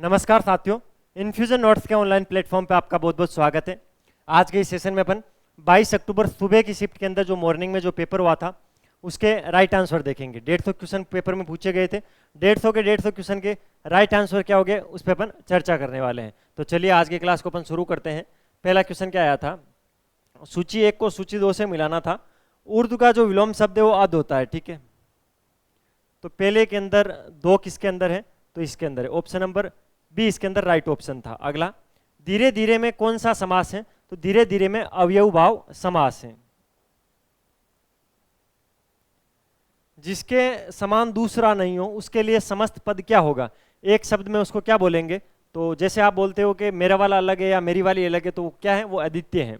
नमस्कार साथियों, infusion notes के ऑनलाइन प्लेटफॉर्म पे आपका बहुत बहुत स्वागत है। आज के इस सेशन में अपन 22 अक्टूबर सुबह की शिफ्ट के अंदर जो मॉर्निंग में जो पेपर हुआ था उसके राइट आंसर देखेंगे। 150 क्वेश्चन पेपर में पूछे गए थे। 150 क्वेश्चन के राइट आंसर क्या हो गए उस पर अपन चर्चा करने वाले हैं। तो चलिए आज की क्लास को अपन शुरू करते हैं। पहला क्वेश्चन क्या आया था, सूची 1 को सूची 2 से मिलाना था। उर्दू का जो विलोम शब्द है वो अद होता है, ठीक है। तो पहले के अंदर 2 किसके अंदर है, तो इसके अंदर है। ऑप्शन नंबर बी इसके अंदर राइट ऑप्शन था। अगला, धीरे धीरे में कौन सा समास है, तो धीरे धीरे में अवयव भाव समास है। जिसके समान दूसरा नहीं हो उसके लिए समस्त पद क्या होगा, एक शब्द में उसको क्या बोलेंगे। तो जैसे आप बोलते हो कि मेरा वाला अलग है या मेरी वाली अलग है, तो वो क्या है, वो अद्वितीय है।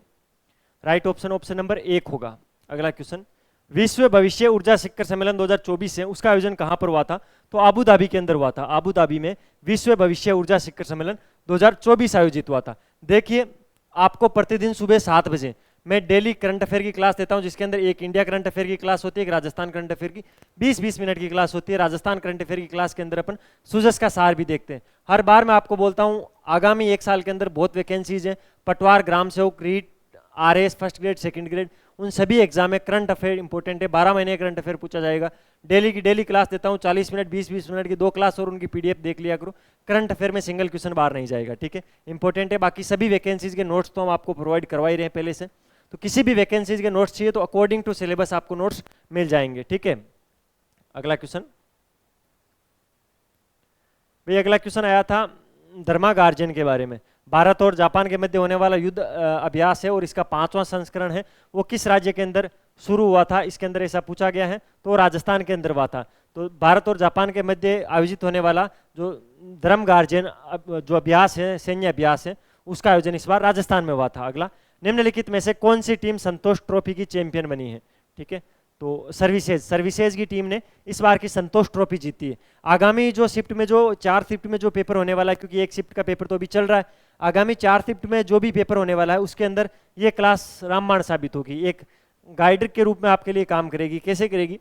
राइट ऑप्शन ऑप्शन नंबर 1 होगा। अगला क्वेश्चन, विश्व भविष्य ऊर्जा शिखर सम्मेलन 2024 है, उसका आयोजन कहां पर हुआ था, तो आबू धाबी के अंदर हुआ था। आबू धाबी में विश्व भविष्य ऊर्जा शिखर सम्मेलन 2024 आयोजित हुआ था। देखिए, आपको प्रतिदिन सुबह 7 बजे मैं डेली करंट अफेयर की क्लास देता हूं, जिसके अंदर एक इंडिया करंट अफेयर की क्लास होती है, एक राजस्थान करंट अफेयर की 20-20 मिनट की क्लास होती है। राजस्थान करंट अफेयर की क्लास के अंदर अपन सुजस का सार भी देखते हैं। हर बार मैं आपको बोलता हूं आगामी 1 साल के अंदर बहुत वैकेंसीज हैं। पटवार, ग्राम सेवक, REET, RS first grade, second grade, उन सभी एग्जाम में करंट अफेयर इंपॉर्टेंट है। 12 महीने करंट अफेयर पूछा जाएगा। डेली की डेली क्लास देता हूँ, 40 मिनट 20-20 मिनट की 2 क्लास और उनकी पीडीएफ देख लिया करो। करंट अफेयर में सिंगल क्वेश्चन बाहर नहीं जाएगा, ठीक है, इंपॉर्टेंट है। बाकी सभी वैकेंसीज के नोट्स तो हम आपको प्रोवाइड करवा ही रहे हैं पहले से। तो किसी भी वैकेंसीज के नोट्स चाहिए तो अकॉर्डिंग टू सिलेबस आपको नोट्स मिल जाएंगे, ठीक है। अगला क्वेश्चन, भाई अगला क्वेश्चन आया था धर्मागार्जन के बारे में। भारत और जापान के मध्य होने वाला युद्ध अभ्यास है और इसका 5वां संस्करण है, वो किस राज्य के अंदर शुरू हुआ था, इसके अंदर ऐसा पूछा गया है। तो राजस्थान के अंदर हुआ था। तो भारत और जापान के मध्य आयोजित होने वाला जो धर्मगार्जन जो अभ्यास है, सैन्य अभ्यास है, उसका आयोजन इस बार राजस्थान में हुआ था। अगला, निम्नलिखित में से कौन सी टीम संतोष ट्रॉफी की चैंपियन बनी है, ठीक है। तो सर्विसेज की टीम ने इस बार की संतोष ट्रॉफी जीती है। आगामी जो शिफ्ट में जो 4 शिफ्ट में जो पेपर होने वाला है, क्योंकि एक शिफ्ट का पेपर तो अभी चल रहा है, आगामी 4 शिफ्ट में जो भी पेपर होने वाला है उसके अंदर ये क्लास रामबाण साबित होगी, एक गाइड के रूप में आपके लिए काम करेगी। कैसे करेगी,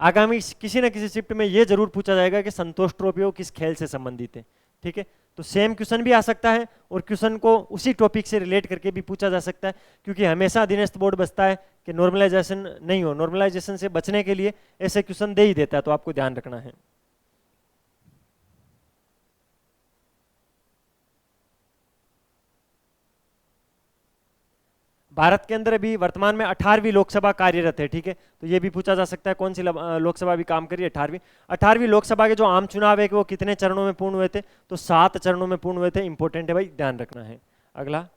आगामी किसी न किसी शिफ्ट में ये जरूर पूछा जाएगा कि संतोष ट्रॉफी वो किस खेल से संबंधित है, ठीक है। तो सेम क्वेश्चन भी आ सकता है और क्वेश्चन को उसी टॉपिक से रिलेट करके भी पूछा जा सकता है, क्योंकि हमेशा अधीनस्थ बोर्ड बचता है कि नॉर्मलाइजेशन नहीं हो। नॉर्मलाइजेशन से बचने के लिए ऐसे क्वेश्चन दे ही देता है, तो आपको ध्यान रखना है। भारत के अंदर अभी वर्तमान में 18वीं लोकसभा कार्यरत है, ठीक है। तो ये भी पूछा जा सकता है कौन सी लोकसभा अभी काम करी है, 18वीं लोकसभा के जो आम चुनाव है कि वो कितने चरणों में पूर्ण हुए थे, तो 7 चरणों में पूर्ण हुए थे। इंपॉर्टेंट है भाई, ध्यान रखना है। अगला,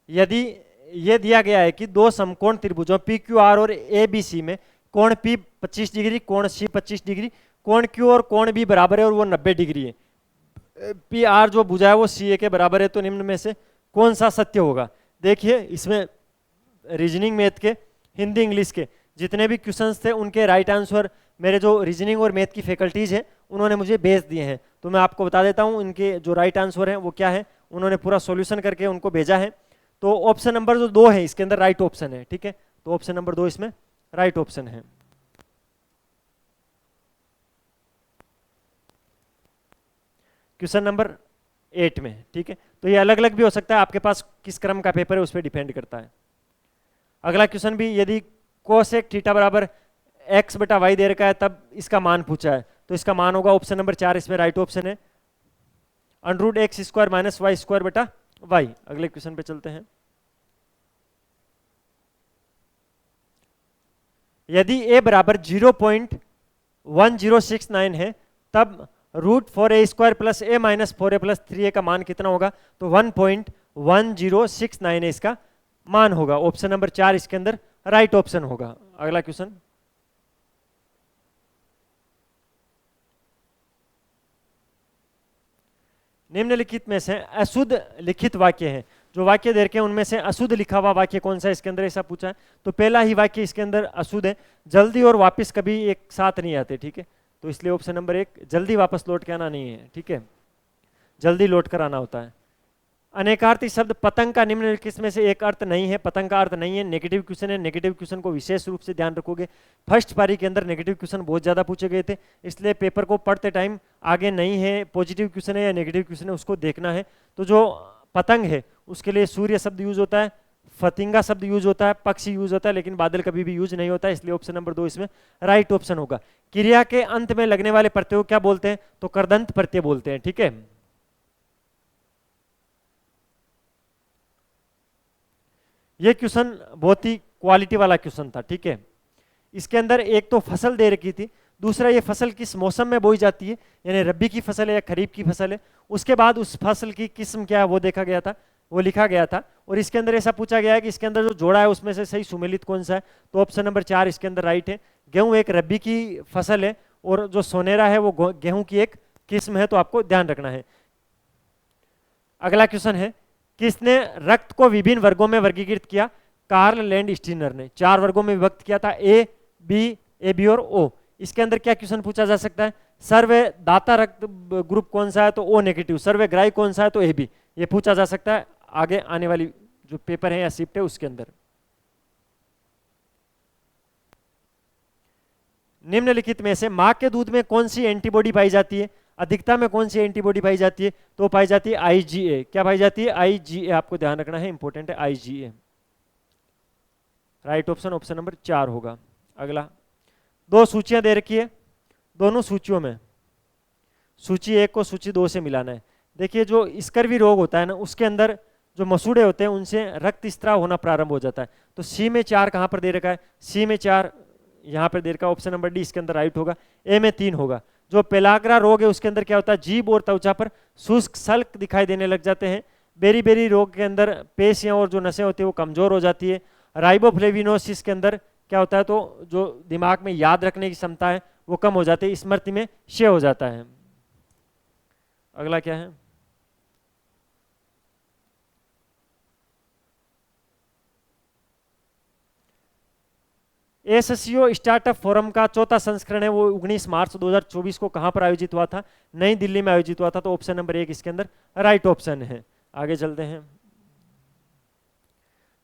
यदि ये दिया गया है कि 2 समकोण त्रिभुजों पी क्यू आर और ए बी सी में कोण पी 25 डिग्री, कोण सी 25 डिग्री, कोण क्यू और कोण बी बराबर है और वो 90 डिग्री है, पी आर जो भुजा है वो सी ए के बराबर है, तो निम्न में से कौन सा सत्य होगा। देखिए, इसमें रीजनिंग मैथ के, हिंदी इंग्लिश के जितने भी क्वेश्चंस थे उनके राइट आंसर मेरे जो रीजनिंग और मैथ की फैकल्टीज है उन्होंने मुझे भेज दिए हैं। तो मैं आपको बता देता हूँ इनके जो राइट आंसर है वो क्या है, उन्होंने पूरा सॉल्यूशन करके उनको भेजा है। तो ऑप्शन नंबर जो 2 है इसके अंदर राइट ऑप्शन है, ठीक है। तो ऑप्शन नंबर 2 इसमें राइट ऑप्शन है। क्वेश्चन नंबर 8 में, ठीक है। तो ये अलग अलग भी हो सकता है, आपके पास किस क्रम का पेपर है उस पर डिपेंड करता है। अगला क्वेश्चन भी, यदि कोसेक थीटा बराबर x बटा वाई दे रखा है तब इसका मान पूछा है, तो इसका मान होगा ऑप्शन नंबर 4, इसमें राइट ऑप्शन है √x² माइनस y² बटा y। अगले क्वेश्चन पे चलते हैं। यदि a बराबर 0.1069 है तब √4a² plus a minus 4a plus 3a का मान कितना होगा, तो 1.1069 है इसका मान होगा। ऑप्शन नंबर 4 इसके अंदर राइट ऑप्शन होगा। अगला क्वेश्चन, निम्नलिखित में से अशुद्ध लिखित वाक्य है, जो वाक्य दे रखे हैं उनमें से अशुद्ध लिखा हुआ वाक्य कौन सा है, इसके अंदर ऐसा पूछा है। तो पहला ही वाक्य इसके अंदर अशुद्ध है, जल्दी और वापस कभी एक साथ नहीं आते, ठीक है। तो इसलिए ऑप्शन नंबर 1, जल्दी वापस लौट के आना नहीं है, ठीक है, जल्दी लौट कर आना होता है। अनेकार्थी शब्द पतंग का निम्नलिखित में से एक अर्थ नहीं है। पतंग का अर्थ नहीं है, नेगेटिव क्वेश्चन है। नेगेटिव क्वेश्चन को विशेष रूप से ध्यान रखोगे। फर्स्ट पारी के अंदर नेगेटिव क्वेश्चन बहुत ज़्यादा पूछे गए थे, इसलिए पेपर को पढ़ते टाइम आगे नहीं है पॉजिटिव क्वेश्चन है या नेगेटिव क्वेश्चन है उसको देखना है। तो जो पतंग है उसके लिए सूर्य शब्द यूज होता है, फतिंगा शब्द यूज होता है, पक्षी यूज होता है, लेकिन बादल कभी भी यूज नहीं होता है, इसलिए ऑप्शन नंबर 2 इसमें राइट ऑप्शन होगा। क्रिया के अंत में लगने वाले प्रत्यय को क्या बोलते हैं? तो करदंत प्रत्यय बोलते हैं। ठीक है, ये क्वेश्चन बहुत ही क्वालिटी वाला क्वेश्चन था। ठीक है, इसके अंदर एक तो फसल दे रखी थी, दूसरा ये फसल किस मौसम में बोई जाती है, यानी रबी की फसल है या खरीफ की फसल है, उसके बाद उस फसल की किस्म क्या है वो देखा गया था, वो लिखा गया था। और इसके अंदर ऐसा पूछा गया है कि इसके अंदर जो जोड़ा है उसमें से सही सुमेलित कौन सा है, तो ऑप्शन नंबर 4 इसके अंदर राइट है। गेहूं एक रबी की फसल है और जो सोनेरा है वो गेहूं की एक किस्म है, तो आपको ध्यान रखना है। अगला क्वेश्चन है, किसने रक्त को विभिन्न वर्गों में वर्गीकृत किया? कार्ल लैंड स्टीनर ने 4 वर्गों में विभक्त किया था, ए बी और ओ। इसके अंदर क्या क्वेश्चन पूछा जा सकता है? सर्वे दाता रक्त ग्रुप कौन सा है, तो ओ नेगेटिव। सर्वे ग्राही कौन सा है, तो ए बी। ये पूछा जा सकता है आगे आने वाली जो पेपर है या शिफ्ट है उसके अंदर। निम्नलिखित में से मां के दूध में कौन सी एंटीबॉडी पाई जाती है? अधिकता में कौन सी एंटीबॉडी पाई जाती है? तो पाई जाती है आईजीए। क्या पाई जाती है? आईजीए। आपको ध्यान रखना है, इंपॉर्टेंट है IgA. Right option option number 4 होगा। अगला, 2 सूचियां दे रखी है, दोनों सूचियों में सूची 1 को सूची 2 से मिलाना है। देखिए, जो स्कर्वी रोग होता है ना, उसके अंदर जो मसूड़े होते हैं उनसे रक्त स्त्राव होना प्रारंभ हो जाता है। तो सी में 4 कहां पर दे रखा है? सी में 4 यहां पर दे रखा है, ऑप्शन नंबर डी इसके अंदर राइट होगा। ए में 3 होगा। जो पेलाग्रा रोग है उसके अंदर क्या होता है? जीभ और त्वचा पर शुष्क सल्क दिखाई देने लग जाते हैं। बेरी बेरी रोग के अंदर पेशियां और जो नसें होती है वो कमजोर हो जाती है। राइबोफ्लेविनोसिस के अंदर क्या होता है? तो जो दिमाग में याद रखने की क्षमता है वो कम हो जाती है, स्मृति में क्षय हो जाता है। अगला क्या है? एससीओ स्टार्टअप फोरम का 4था संस्करण है वो 19 मार्च 2024 को कहां पर आयोजित हुआ था? नई दिल्ली में आयोजित हुआ था, तो ऑप्शन नंबर 1 इसके अंदर राइट ऑप्शन है। आगे चलते हैं।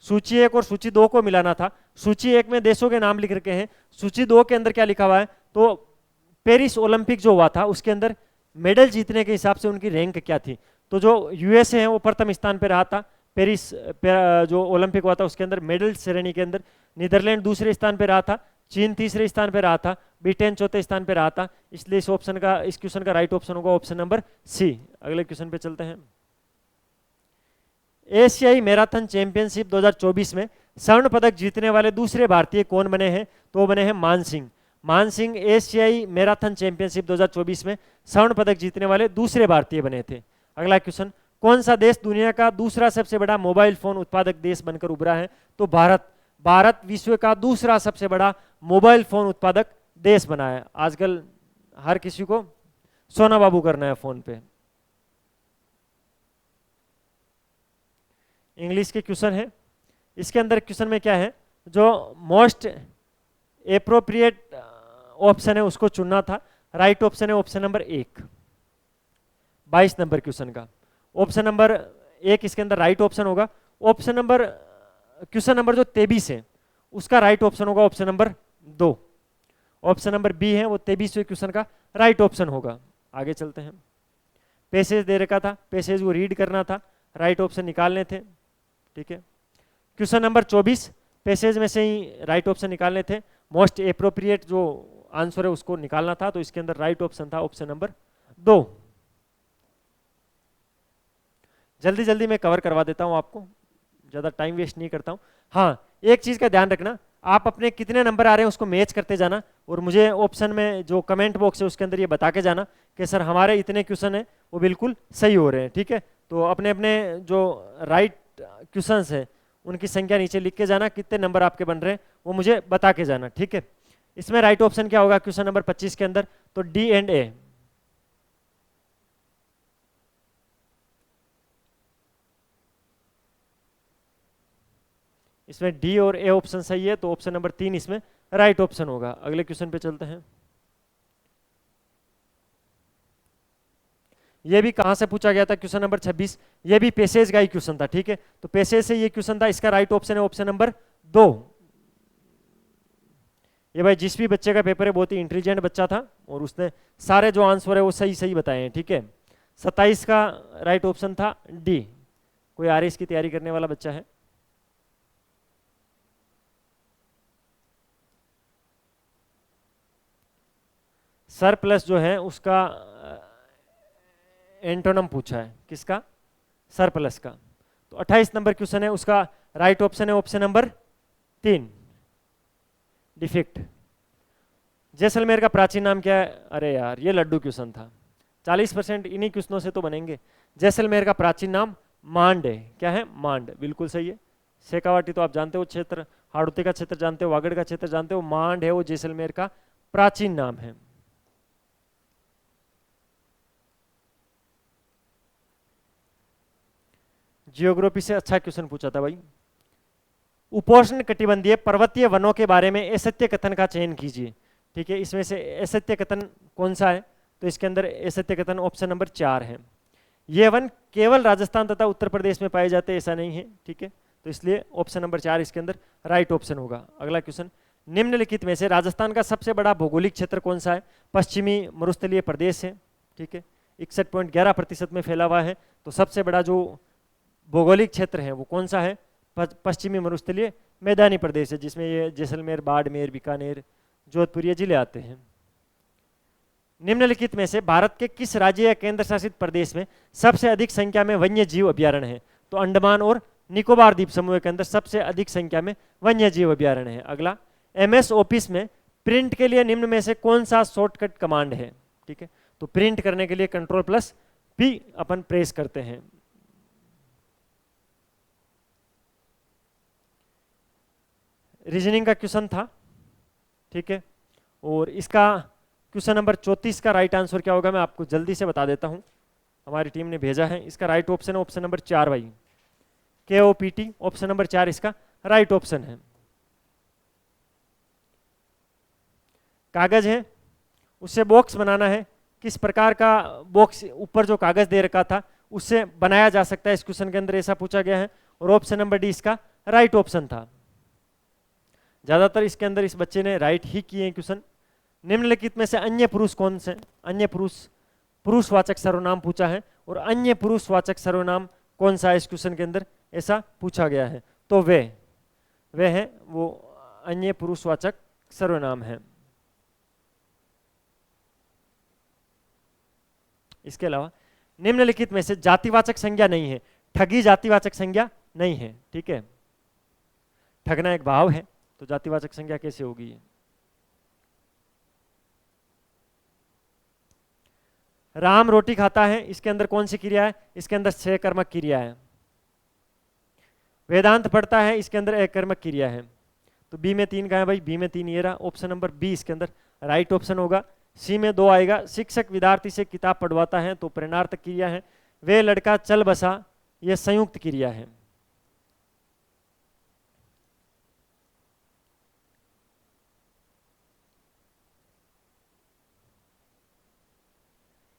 सूची 1 और सूची 2 को मिलाना था। सूची 1 में देशों के नाम लिख रखे हैं, सूची 2 के अंदर क्या लिखा हुआ है? तो पेरिस ओलंपिक जो हुआ था उसके अंदर मेडल जीतने के हिसाब से उनकी रैंक क्या थी? तो जो यूएसए है वो प्रथम स्थान पर रहा था। पेरिस जो ओलंपिक हुआ था उसके अंदर मेडल श्रेणी के अंदर नीदरलैंड दूसरे स्थान पर रहा था, चीन तीसरे स्थान पर रहा था, ब्रिटेन चौथे स्थान पर रहा था। इसलिए इस क्वेश्चन का राइट ऑप्शन होगा ऑप्शन नंबर सी। अगले क्वेश्चन पे चलते हैं। एशियाई मैराथन चैंपियनशिप 2024 में स्वर्ण पदक जीतने वाले दूसरे भारतीय कौन बने हैं? तो वो बने हैं मान सिंह। मान सिंह एशियाई मैराथन चैंपियनशिप 2024 में स्वर्ण पदक जीतने वाले दूसरे भारतीय बने थे। अगला क्वेश्चन, कौन सा देश दुनिया का दूसरा सबसे बड़ा मोबाइल फोन उत्पादक देश बनकर उभरा है? तो भारत। भारत विश्व का दूसरा सबसे बड़ा मोबाइल फोन उत्पादक देश बना है। आजकल हर किसी को सोना बाबू करना है फोन पे। इंग्लिश के क्वेश्चन है, इसके अंदर क्वेश्चन में क्या है? जो मोस्ट एप्रोप्रिएट ऑप्शन है उसको चुनना था। राइट ऑप्शन है ऑप्शन नंबर 1, 22 नंबर क्वेश्चन का। ऑप्शन नंबर 1 इसके अंदर राइट ऑप्शन होगा। ऑप्शन नंबर क्वेश्चन नंबर जो 23 है उसका राइट ऑप्शन होगा option number 2। Option number B है वो 23वें क्वेश्चन का राइट ऑप्शन होगा। आगे चलते हैं। पैसेज दे रखा था, पैसेज को रीड करना था, राइट ऑप्शन निकालने थे। ठीक है, क्वेश्चन नंबर 24 पैसेज में से ही राइट ऑप्शन निकालने थे। मोस्ट एप्रोप्रिएट जो आंसर है उसको निकालना था, तो इसके अंदर राइट ऑप्शन था ऑप्शन नंबर 2। जल्दी जल्दी मैं कवर करवा देता हूं आपको, ज़्यादा टाइम वेस्ट नहीं करता हूं। हाँ, एक चीज़ का ध्यान रखना, आप अपने कितने नंबर आ रहे हैं उसको मैच करते जाना और मुझे ऑप्शन में जो कमेंट बॉक्स है उसके अंदर ये बता के जाना कि सर हमारे इतने क्वेश्चन हैं वो बिल्कुल सही हो रहे हैं। ठीक है, तो अपने अपने जो राइट क्वेश्चंस है उनकी संख्या नीचे लिख के जाना, कितने नंबर आपके बन रहे हैं वो मुझे बता के जाना। ठीक है, इसमें राइट ऑप्शन क्या होगा क्वेश्चन नंबर 25 के अंदर? तो डी एंड ए। इसमें डी और ए ऑप्शन सही है, तो ऑप्शन नंबर 3 इसमें राइट ऑप्शन होगा। अगले क्वेश्चन पे चलते हैं। ये भी कहाँ से पूछा गया था, क्वेश्चन नंबर 26, ये भी पैसेज का ही क्वेश्चन था, ठीक है। तो पैसेज से ये क्वेश्चन था, इसका राइट ऑप्शन है ऑप्शन नंबर 2। ये भाई जिस भी बच्चे का पेपर है बहुत ही इंटेलिजेंट बच्चा था और उसने सारे जो आंसर है वो सही सही बताए हैं, ठीक है। 27 का राइट ऑप्शन था डी। कोई आरएस की तैयारी करने वाला बच्चा है? सरप्लस जो है उसका एंटोनम पूछा है, किसका? सरप्लस का। तो 28 नंबर क्वेश्चन है, उसका राइट ऑप्शन है ऑप्शन नंबर 3, डिफेक्ट। जैसलमेर का प्राचीन नाम क्या है? अरे यार ये लड्डू क्वेश्चन था, 40% इन्हीं क्वेश्चनों से तो बनेंगे। जैसलमेर का प्राचीन नाम मांड है। क्या है? मांड, बिल्कुल सही है। शेखावाटी तो आप जानते हो क्षेत्र, हाड़ौती का क्षेत्र जानते हो, वागड़ का क्षेत्र जानते हो, मांड है वो जैसलमेर का प्राचीन नाम है। जियोग्राफी से अच्छा क्वेश्चन पूछा था भाई। उपोष्ण कटिबंधीय पर्वतीय वनों के बारे में असत्य कथन का चयन कीजिए, ठीक है। इसमें से असत्य कथन कौन सा है? तो इसके अंदर असत्य कथन ऑप्शन नंबर 4 है। ये वन केवल राजस्थान तथा उत्तर प्रदेश में पाए जाते हैं, ऐसा नहीं है, ठीक है। तो इसलिए ऑप्शन नंबर 4 इसके अंदर राइट ऑप्शन होगा। अगला क्वेश्चन, निम्नलिखित में से राजस्थान का सबसे बड़ा भौगोलिक क्षेत्र कौन सा है? पश्चिमी मरुस्थलीय प्रदेश है, ठीक है, 61.11% में फैला हुआ है। तो सबसे बड़ा जो भौगोलिक क्षेत्र है वो कौन सा है? पश्चिमी मरुस्थलीय मैदानी प्रदेश है, जिसमें ये जैसलमेर, बाड़मेर, बीकानेर, जोधपुर ये जिले आते हैं। निम्नलिखित में से भारत के किस राज्य या केंद्र शासित प्रदेश में सबसे अधिक संख्या में वन्य जीव अभ्यारण्य है? तो अंडमान और निकोबार द्वीप समूह के अंदर सबसे अधिक संख्या में वन्य जीव अभ्यारण्य है। अगला, एमएस ऑफिस में प्रिंट के लिए निम्न में से कौन सा शॉर्टकट कमांड है? ठीक है, तो प्रिंट करने के लिए Ctrl+P अपन प्रेस करते हैं। रीजनिंग का क्वेश्चन था, ठीक है, और इसका क्वेश्चन नंबर 34 का राइट आंसर क्या होगा मैं आपको जल्दी से बता देता हूं, हमारी टीम ने भेजा है। इसका राइट ऑप्शन है ऑप्शन नंबर 4 भाई, KOPT ऑप्शन नंबर 4 इसका राइट ऑप्शन है। कागज है, उससे बॉक्स बनाना है। किस प्रकार का बॉक्स ऊपर जो कागज दे रखा था उससे बनाया जा सकता है, इस क्वेश्चन के अंदर ऐसा पूछा गया है, और ऑप्शन नंबर डी इसका राइट ऑप्शन था। ज्यादातर इसके अंदर इस बच्चे ने राइट ही किए हैं क्वेश्चन। निम्नलिखित में से अन्य पुरुष कौन से? अन्य पुरुष, पुरुषवाचक सर्वनाम पूछा है, और अन्य पुरुषवाचक सर्वनाम कौन सा है इस क्वेश्चन के अंदर ऐसा पूछा गया है? तो वे है वो अन्य पुरुषवाचक सर्वनाम है। इसके अलावा निम्नलिखित में से जातिवाचक संज्ञा नहीं है। ठगी जातिवाचक संज्ञा नहीं है, ठीक है, ठगना एक भाव है, तो जातिवाचक संज्ञा कैसे होगी? राम रोटी खाता है, इसके अंदर कौन सी क्रिया है? इसके अंदर सहकर्मक क्रिया है। वेदांत पढ़ता है, इसके अंदर एककर्मक क्रिया है। तो बी में 3 का है भाई, बी में 3 ये रहा, ऑप्शन नंबर बी इसके अंदर राइट ऑप्शन होगा। सी में 2 आएगा, शिक्षक विद्यार्थी से किताब पढ़वाता है, तो प्रेरणार्थक क्रिया है। वे लड़का चल बसा, यह संयुक्त क्रिया है।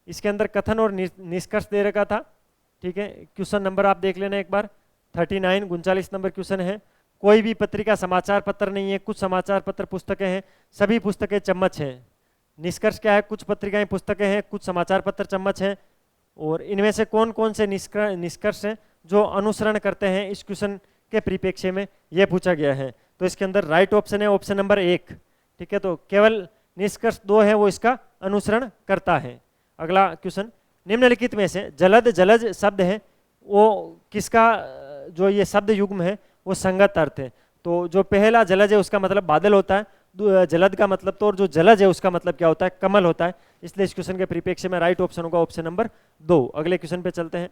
इसके अंदर कथन और निष्कर्ष दे रखा था, ठीक है। क्वेश्चन नंबर आप देख लेना एक बार, 39 39 नंबर क्वेश्चन है। कोई भी पत्रिका समाचार पत्र नहीं है, कुछ समाचार पत्र पुस्तकें हैं, सभी पुस्तकें चम्मच हैं। निष्कर्ष क्या है? कुछ पत्रिकाएं पुस्तकें हैं, कुछ समाचार पत्र चम्मच हैं, और इनमें से कौन कौन से निष्कर्ष हैं जो अनुसरण करते हैं इस क्वेश्चन के परिप्रेक्ष्य में, यह पूछा गया है। तो इसके अंदर राइट ऑप्शन है ऑप्शन नंबर 1, ठीक है। तो केवल निष्कर्ष 2 है वो इसका अनुसरण करता है। अगला क्वेश्चन, निम्नलिखित में से जलद जलज शब्द है वो किसका, जो ये शब्द युग्म है वो संगत अर्थ है। तो जो पहला जलज है उसका मतलब बादल होता है, जलद का मतलब तो, और जो जलज है उसका मतलब क्या होता है? कमल होता है। इसलिए इस क्वेश्चन के परिप्रेक्ष्य में राइट ऑप्शन होगा ऑप्शन नंबर 2। अगले क्वेश्चन पे चलते हैं।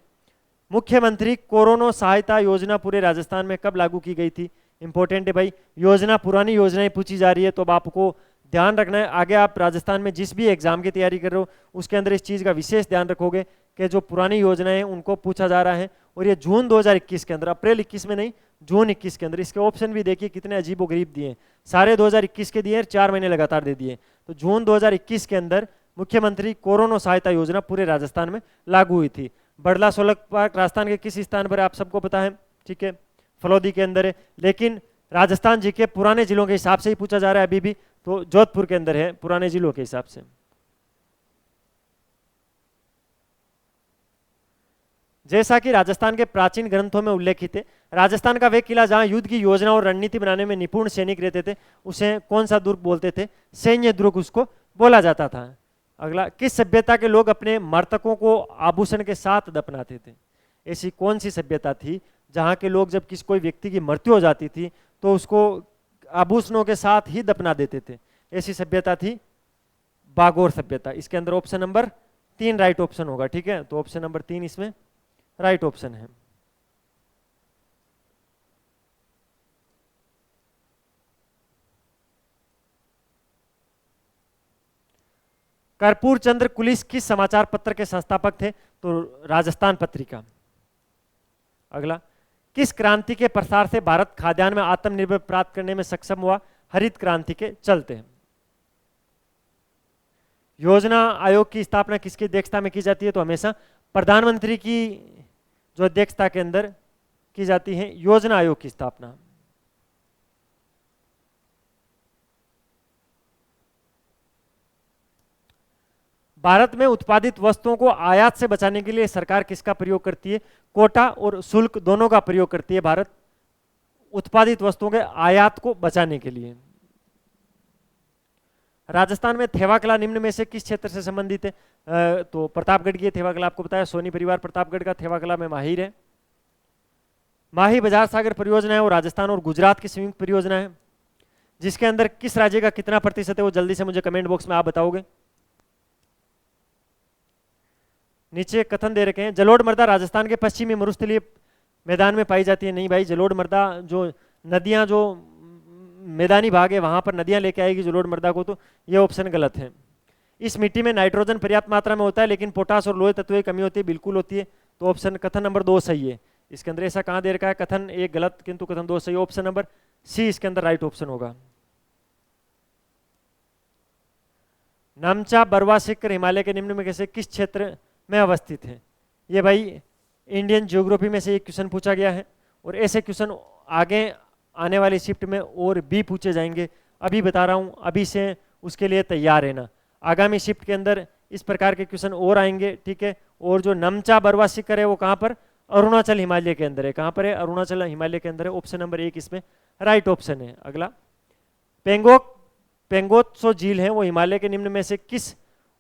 मुख्यमंत्री कोरोना सहायता योजना पूरे राजस्थान में कब लागू की गई थी? इंपॉर्टेंट है भाई, योजना पुरानी योजनाएं पूछी जा रही है, तो अब आपको ध्यान रखना है, आगे आप राजस्थान में जिस भी एग्जाम की तैयारी कर रहे हो उसके अंदर इस चीज़ का विशेष ध्यान रखोगे कि जो पुरानी योजनाएं हैं उनको पूछा जा रहा है। और ये जून 2021 के अंदर, अप्रैल 21 में नहीं, जून 21 के अंदर। इसके ऑप्शन भी देखिए कितने अजीबोगरीब दिए हैं, सारे 2021 के दिए, 4 महीने लगातार दे दिए। तो जून 2021 के अंदर मुख्यमंत्री कोरोना सहायता योजना पूरे राजस्थान में लागू हुई थी। बड़ला सोलक पार्क राजस्थान के किस स्थान पर है, आप सबको पता है, ठीक है, फलौदी के अंदर है। लेकिन राजस्थान जी के पुराने जिलों के हिसाब से ही पूछा जा रहा है अभी भी, तो जोधपुर के अंदर है पुराने जिलों के हिसाब से। जैसा कि राजस्थान के प्राचीन ग्रंथों में उल्लेखित है, राजस्थान का वे किला जहां युद्ध की योजना और रणनीति बनाने में निपुण सैनिक रहते थे, उसे कौन सा दुर्ग बोलते थे? सैन्य दुर्ग उसको बोला जाता था। अगला, किस सभ्यता के लोग अपने मृतकों को आभूषण के साथ दफनाते थे? ऐसी कौन सी सभ्यता थी जहां के लोग जब किसी कोई व्यक्ति की मृत्यु हो जाती थी तो उसको आभूषणों के साथ ही दफना देते थे? ऐसी सभ्यता थी बागोर सभ्यता। इसके अंदर ऑप्शन नंबर 3 राइट ऑप्शन होगा, ठीक है, तो ऑप्शन नंबर 3 इसमें राइट ऑप्शन है। कर्पूर चंद्र कुलिस किस समाचार पत्र के संस्थापक थे? तो राजस्थान पत्रिका। अगला, किस क्रांति के प्रसार से भारत खाद्यान्न में आत्मनिर्भर प्राप्त करने में सक्षम हुआ? हरित क्रांति के चलते। योजना आयोग की स्थापना किसकी अध्यक्षता में की जाती है? तो हमेशा प्रधानमंत्री की जो अध्यक्षता के अंदर की जाती है योजना आयोग की स्थापना। भारत में उत्पादित वस्तुओं को आयात से बचाने के लिए सरकार किसका प्रयोग करती है? कोटा और शुल्क दोनों का प्रयोग करती है भारत उत्पादित वस्तुओं के आयात को बचाने के लिए। राजस्थान में थेवा कला निम्न में से किस क्षेत्र से संबंधित है? तो प्रतापगढ़ की थेवा कला, आपको बताया सोनी परिवार प्रतापगढ़ का थेवा कला में माहिर है। माही बाजार सागर परियोजना है वो राजस्थान और गुजरात की संयुक्त परियोजना है, जिसके अंदर किस राज्य का कितना प्रतिशत है वो जल्दी से मुझे कमेंट बॉक्स में आप बताओगे। नीचे कथन दे रखे हैं, जलोढ़ मृदा राजस्थान के पश्चिमी मरुस्थलीय मैदान में पाई जाती है। नहीं भाई, जलोढ़ मृदा जो नदियां जो मैदानी भाग है वहां पर नदियां लेके आएगी जलोढ़ मृदा को, तो ये ऑप्शन गलत है। इस मिट्टी में नाइट्रोजन पर्याप्त मात्रा में होता है लेकिन पोटास और लोहे तत्वों की कमी होती है। बिल्कुल होती है, तो ऑप्शन कथन नंबर 2 सही है। इसके अंदर ऐसा कहां दे रखा है? कथन 1 गलत किंतु कथन 2 सही। ऑप्शन नंबर सी इसके अंदर राइट ऑप्शन होगा। नामचा बरवा सिक्कर हिमालय के निम्न में कैसे किस क्षेत्र में अवस्थित है? ये भाई इंडियन ज्योग्राफी में से एक क्वेश्चन पूछा गया है और ऐसे क्वेश्चन आगे आने वाली शिफ्ट में और भी पूछे जाएंगे। अभी बता रहा हूँ, अभी से उसके लिए तैयार रहना। आगामी शिफ्ट के अंदर इस प्रकार के क्वेश्चन और आएंगे, ठीक है। और जो नमचा बरवा सिक्कर है वो कहाँ पर? अरुणाचल हिमालय के अंदर है। कहाँ पर है? अरुणाचल हिमालय के अंदर है। ऑप्शन नंबर 1 इसमें राइट ऑप्शन है। अगला, पेंगोत्सो झील है वो हिमालय के निम्न में से किस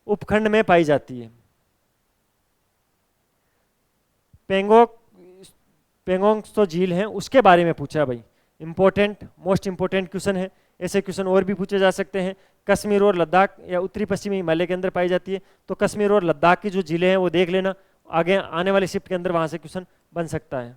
उपखंड में पाई जाती है? पेंगोंगत्सो झील है उसके बारे में पूछा भाई, इंपॉर्टेंट मोस्ट इंपॉर्टेंट क्वेश्चन है। ऐसे क्वेश्चन और भी पूछे जा सकते हैं। कश्मीर और लद्दाख या उत्तरी पश्चिमी हिमालय के अंदर पाई जाती है, तो कश्मीर और लद्दाख की जो जिले हैं वो देख लेना, आगे आने वाली शिफ्ट के अंदर वहां से क्वेश्चन बन सकता है।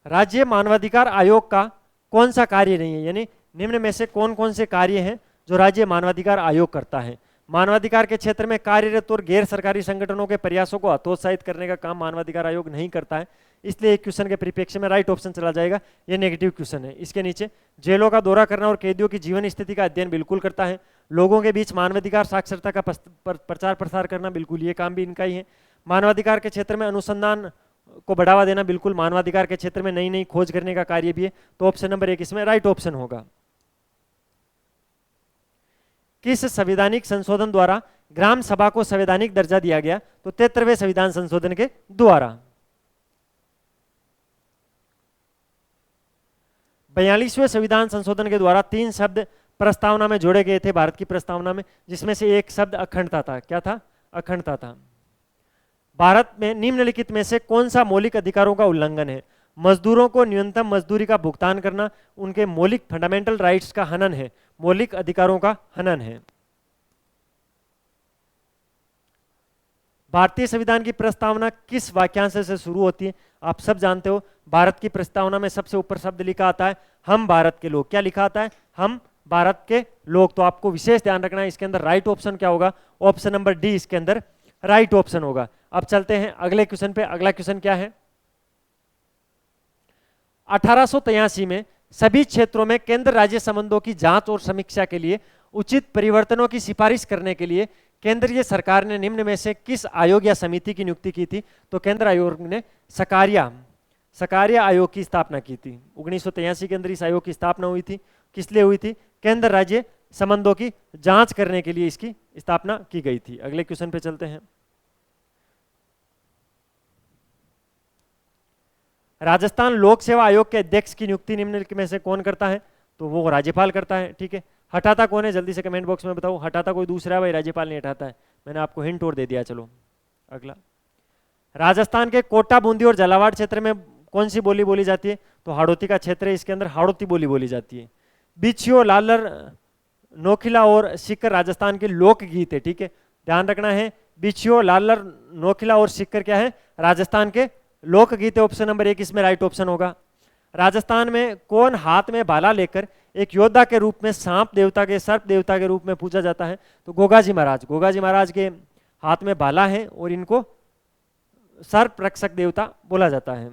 राज्य मानवाधिकार आयोग का कौन सा कार्य नहीं है? यानी निम्न में से कौन कौन से कार्य हैं जो राज्य मानवाधिकार आयोग करता है? मानवाधिकार के क्षेत्र में कार्यरत और गैर सरकारी संगठनों के प्रयासों को हतोत्साहित करने का काम मानवाधिकार आयोग नहीं करता है, इसलिए एक क्वेश्चन के परिप्रेक्ष्य में राइट ऑप्शन चला जाएगा। यह नेगेटिव क्वेश्चन है। इसके नीचे, जेलों का दौरा करना और कैदियों की जीवन स्थिति का अध्ययन बिल्कुल करता है। लोगों के बीच मानवाधिकार साक्षरता का प्रचार प्रसार करना, बिल्कुल ये काम भी इनका ही है। मानवाधिकार के क्षेत्र में अनुसंधान को बढ़ावा देना, बिल्कुल मानवाधिकार के क्षेत्र में नई नई खोज करने का कार्य भी है। तो ऑप्शन नंबर 1 इसमें राइट ऑप्शन होगा। किस संवैधानिक संशोधन द्वारा ग्राम सभा को संवैधानिक दर्जा दिया गया? तो 73वें संविधान संशोधन के द्वारा। 42वें संविधान संशोधन के द्वारा 3 शब्द प्रस्तावना में जोड़े गए थे भारत की प्रस्तावना में, जिसमें से एक शब्द अखंडता था। क्या था? अखंडता था। भारत में निम्नलिखित में से कौन सा मौलिक अधिकारों का उल्लंघन है? मजदूरों को न्यूनतम मजदूरी का भुगतान करना उनके मौलिक फंडामेंटल राइट्स का हनन है, मौलिक अधिकारों का हनन है। भारतीय संविधान की प्रस्तावना किस वाक्यांश से शुरू होती है? आप सब जानते हो, भारत की प्रस्तावना में सबसे ऊपर शब्द लिखा आता है हम भारत के लोग। क्या लिखा आता है? हम भारत के लोग। तो आपको विशेष ध्यान रखना है, इसके अंदर राइट ऑप्शन क्या होगा? ऑप्शन नंबर डी इसके अंदर राइट ऑप्शन होगा। अब चलते हैं अगले क्वेश्चन पे। अगला क्वेश्चन क्या है? 1883 में सभी क्षेत्रों में केंद्र राज्य संबंधों की जांच और समीक्षा के लिए उचित परिवर्तनों की सिफारिश करने के लिए केंद्रीय सरकार ने निम्न में से किस आयोग या समिति की नियुक्ति की थी? तो केंद्र आयोग ने सकारिया आयोग की स्थापना की थी। 1983 के अंदर इस आयोग की स्थापना हुई थी। किस लिए हुई थी? केंद्र राज्य संबंधों की जांच करने के लिए इसकी स्थापना की गई थी। अगले क्वेश्चन पे चलते हैं। राजस्थान लोक सेवा आयोग के अध्यक्ष की नियुक्ति निम्न में से कौन करता है? तो वो राज्यपाल करता है। ठीक है, हटाता कौन है? जल्दी से कमेंट बॉक्स में बताओ। हटाता कोई दूसरा है भाई, राज्यपाल नहीं हटाता है। मैंने आपको हिंट और दे दिया। चलो अगला, राजस्थान के कोटा, बूंदी और झालावाड़ क्षेत्र में कौन सी बोली बोली जाती है? तो हाड़ौती का क्षेत्र है, इसके अंदर हाड़ौती बोली बोली जाती है। बिछियो, लालर, नोखिला और सिक्कर राजस्थान के लोकगीत है। ठीक है, ध्यान रखना है, बिछियो, लालर, नोखिला और सिक्कर क्या है? राजस्थान के लोकगीत है। ऑप्शन नंबर 1 इसमें राइट ऑप्शन होगा। राजस्थान में कौन हाथ में भाला लेकर एक योद्धा के रूप में सांप देवता के, सर्प देवता के रूप में पूजा जाता है? तो गोगाजी महाराज। गोगाजी महाराज के हाथ में भाला है और इनको सर्प रक्षक देवता बोला जाता है।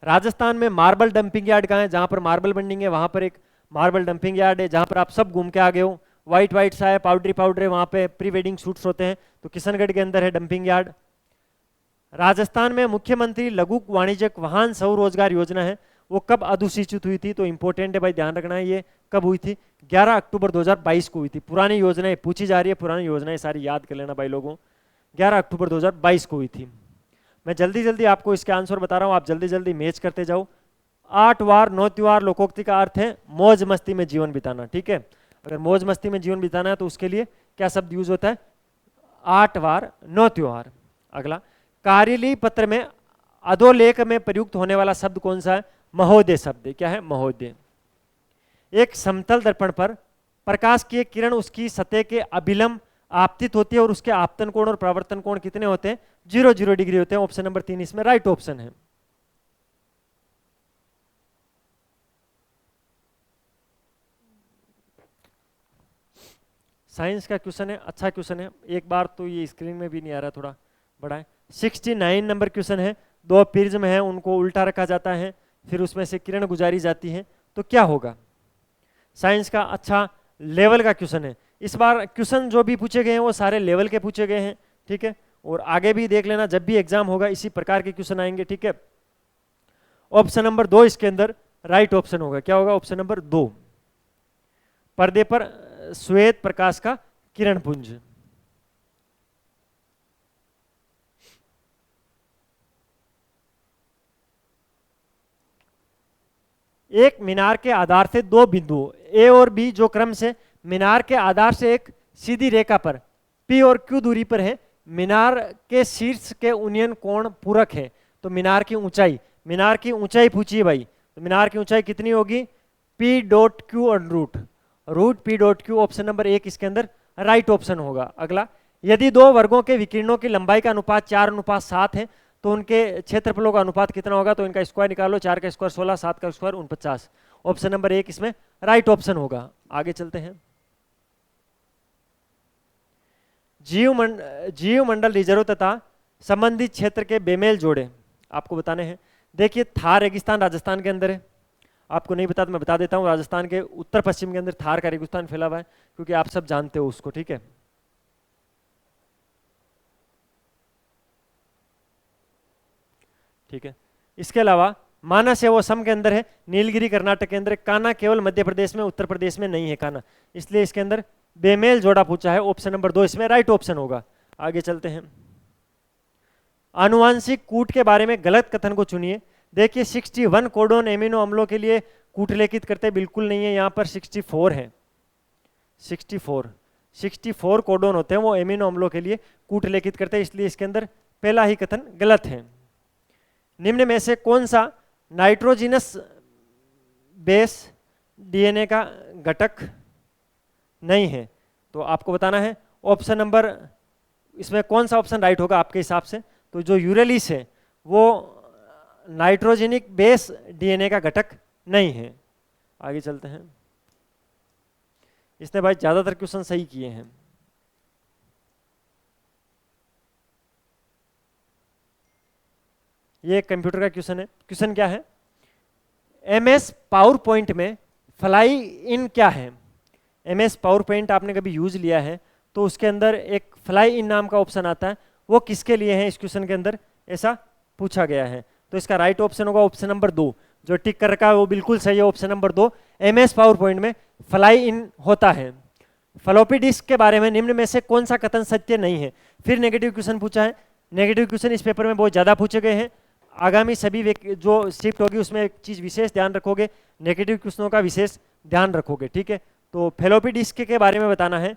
राजस्थान में मार्बल डंपिंग यार्ड कहाँ है? जहां पर मार्बल बर्निंग है वहां पर एक मार्बल डंपिंग यार्ड है, जहां पर आप सब घूम के आ गए हो। व्हाइट व्हाइट सा है, पाउडरी पाउडर है, वहां पे प्री वेडिंग शूट्स होते हैं। तो किशनगढ़ के अंदर है डंपिंग यार्ड। राजस्थान में मुख्यमंत्री लघु वाणिज्यिक वाहन स्वरोजगार योजना है, वो कब अधिसूचित हुई थी? तो इंपॉर्टेंट है भाई, ध्यान रखना है। ये कब हुई थी? 11 अक्टूबर 2022 को हुई थी। पुरानी योजनाएं पूछी जा रही है, पुरानी योजनाएं सारी याद कर लेना भाई लोगों। 11 अक्टूबर 2022 को हुई थी। मैं जल्दी जल्दी आपको इसके आंसर बता रहा हूँ, आप जल्दी जल्दी मैच करते जाओ। 8 वार 9 त्योहार लोकोक्ति का अर्थ है मौज मस्ती में जीवन बिताना। ठीक है, अगर मौज मस्ती में जीवन बिताना है तो उसके लिए क्या शब्द यूज होता है? 8 वार 9 त्योहार। अगला, कार्यली पत्र में अधोलेख में प्रयुक्त होने वाला शब्द कौन सा है? महोदय शब्द। क्या है? महोदय। एक समतल दर्पण पर प्रकाश की एक किरण उसकी सतह के अभिलंब आपतित होती है और उसके आपतन कोण और परावर्तन कोण कितने होते हैं? 0 डिग्री होते हैं। ऑप्शन नंबर 3 इसमें राइट ऑप्शन है। साइंस का क्वेश्चन है, अच्छा क्वेश्चन है। एक बार तो ये स्क्रीन में भी नहीं आ रहा, थोड़ा बड़ा है। 69 नंबर क्वेश्चन है। 2 प्रिज्म है, उनको उल्टा रखा जाता है, फिर उसमें से किरण गुजारी जाती है, तो क्या होगा? साइंस का अच्छा लेवल का क्वेश्चन है। इस बार क्वेश्चन जो भी पूछे गए हैं वो सारे लेवल के पूछे गए हैं। ठीक है, और आगे भी देख लेना, जब भी एग्जाम होगा इसी प्रकार के क्वेश्चन आएंगे। ठीक है, ऑप्शन नंबर 2 इसके अंदर राइट ऑप्शन होगा। क्या होगा? ऑप्शन नंबर 2, पर्दे पर श्वेत प्रकाश का किरण पुंज। एक मीनार के आधार से 2 बिंदु ए और बी जो क्रम से मीनार के आधार से एक सीधी रेखा पर पी और क्यू दूरी पर है, मीनार के शीर्ष के उन्नयन कोण पूरक है। तो मीनार की ऊंचाई पूछी है भाई, तो मीनार की ऊंचाई कितनी होगी? P dot Q root P dot Q. Option number 1 इसके अंदर राइट ऑप्शन होगा। अगला, यदि 2 वर्गों के विकिरणों की लंबाई का अनुपात 4:7 है तो उनके क्षेत्रफलों का अनुपात कितना होगा? तो इनका स्क्वायर निकालो, 4 का स्क्वायर 16, 7 का स्क्वायर 49। ऑप्शन नंबर 1 इसमें राइट ऑप्शन होगा। आगे चलते हैं। जीव मंडल रिजर्व तथा संबंधित क्षेत्र के बेमेल जोड़े आपको बताने हैं। देखिए, थार रेगिस्तान राजस्थान के अंदर है, आपको नहीं पता तो मैं बता देता हूँ। राजस्थान के उत्तर पश्चिम के अंदर थार का रेगिस्तान फैला हुआ है, क्योंकि आप सब जानते हो उसको। ठीक है, ठीक है। इसके अलावा मानस है वो असम के अंदर है, नीलगिरी कर्नाटक के अंदर, कान्हा केवल मध्य प्रदेश में, उत्तर प्रदेश में नहीं है कान्हा, इसलिए इसके अंदर बेमेल जोड़ा पूछा है। ऑप्शन नंबर 2 इसमें राइट ऑप्शन होगा। आगे चलते हैं। आनुवांशिक कूट के बारे में गलत कथन को चुनिए। देखिए, 61 कोडोन एमिनो अम्लों के लिए कूट लेखित करते बिल्कुल नहीं है, यहाँ पर 64 है। 64 कोडोन होते हैं वो एमिनो अम्लों के लिए कूट लेखित करते हैं, इसलिए इसके अंदर पहला ही कथन गलत है। निम्न में से कौन सा नाइट्रोजिनस बेस डीएनए का घटक नहीं है? तो आपको बताना है ऑप्शन नंबर, इसमें कौन सा ऑप्शन राइट होगा आपके हिसाब से? तो जो यूरेलिस है वो नाइट्रोजेनिक बेस डीएनए का घटक नहीं है। आगे चलते हैं। इसने भाई ज्यादातर क्वेश्चन सही किए हैं। ये कंप्यूटर का क्वेश्चन है। क्वेश्चन क्या है? MS पावर पॉइंट में फ्लाई इन क्या है? MS पावर पॉइंट आपने कभी यूज लिया है तो उसके अंदर एक फ्लाई इन नाम का ऑप्शन आता है, वो किसके लिए है इस क्वेश्चन के अंदर, ऐसा पूछा गया है। तो इसका राइट ऑप्शन होगा ऑप्शन नंबर 2, जो टिक कर रखा है वो बिल्कुल सही है, option number 2। MS power point में फ्लाई इन होता है। फ्लॉपी डिस्क के बारे में निम्न में से कौन सा कथन सत्य नहीं है? फिर नेगेटिव क्वेश्चन पूछा है। नेगेटिव क्वेश्चन इस पेपर में बहुत ज्यादा पूछे गए हैं। आगामी सभी जो शिफ्ट होगी उसमें एक चीज विशेष ध्यान रखोगे, नेगेटिव क्वेश्चनों का विशेष ध्यान रखोगे, ठीक है। तो फ्लॉपी डिस्क के बारे में बताना है।